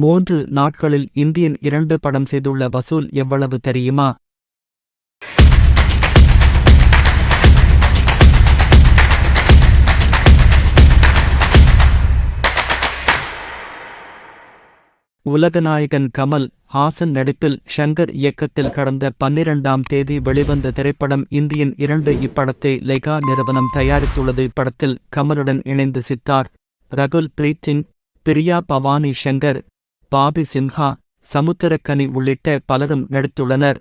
3 நாட்களில் இந்தியன் 2 படம் செய்துள்ள வசூல் எவ்வளவு தெரியுமா? உலகநாயகன் கமல் ஹாசன் நடிப்பில் ஷங்கர் இயக்கத்தில் கடந்த 12ஆம் தேதி வெளிவந்த திரைப்படம் இந்தியன் 2. இப்படத்தை லைகா நிறுவனம் தயாரித்துள்ளது. இப்படத்தில் கமலுடன் இணைந்து சித்தார்த், ரகுல் பிரீத் சிங், பிரியா பவானி ஷங்கர், பாபி சின்ஹா, சமுத்திரக்கனி உள்ளிட்ட பலரும் நடித்துள்ளனர்.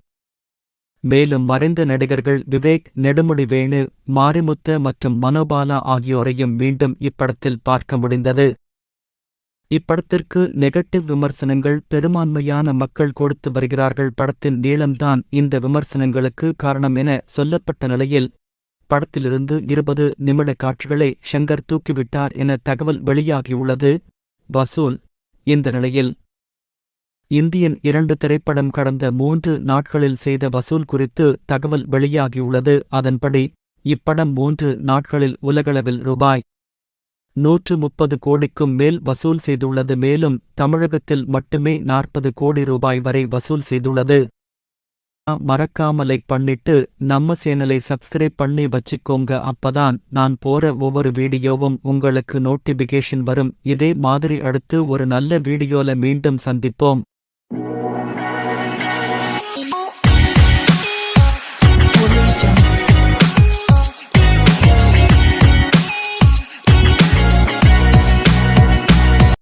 மேலும் மறைந்த நடிகர்கள் விவேக், நெடுமுடி வேணு, மாரிமுத்து மற்றும் மனோபாலா ஆகியோரையும் மீண்டும் இப்படத்தில் பார்க்க முடிந்தது. இப்படத்திற்கு நெகட்டிவ் விமர்சனங்கள் பெரும்பான்மையான மக்கள் கொடுத்து வருகிறார்கள். படத்தின் நீளம்தான் இந்த விமர்சனங்களுக்கு காரணம் என சொல்லப்பட்ட நிலையில் படத்திலிருந்து 20 நிமிட காட்சிகளை ஷங்கர் தூக்கிவிட்டார் என தகவல் வெளியாகியுள்ளது. வசூல் இந்த நிலையில் இந்தியன் 2 திரைப்படம் கடந்த 3 நாட்களில் செய்த வசூல் குறித்து தகவல் வெளியாகியுள்ளது. அதன்படி இப்படம் 3 நாட்களில் உலகளவில் ரூபாய் 130 கோடிக்கும் மேல் வசூல் செய்துள்ளது. மேலும் தமிழகத்தில் மட்டுமே 40 கோடி ரூபாய் வரை வசூல் செய்துள்ளது. மறக்காம லைக் பண்ணிட்டு நம்ம சேனலை சப்ஸ்கிரைப் பண்ணி வச்சுக்கோங்க. அப்பதான் நான் போற ஒவ்வொரு வீடியோவும் உங்களுக்கு நோட்டிபிகேஷன் வரும். இதே மாதிரி அடுத்து ஒரு நல்ல வீடியோல மீண்டும் சந்திப்போம்.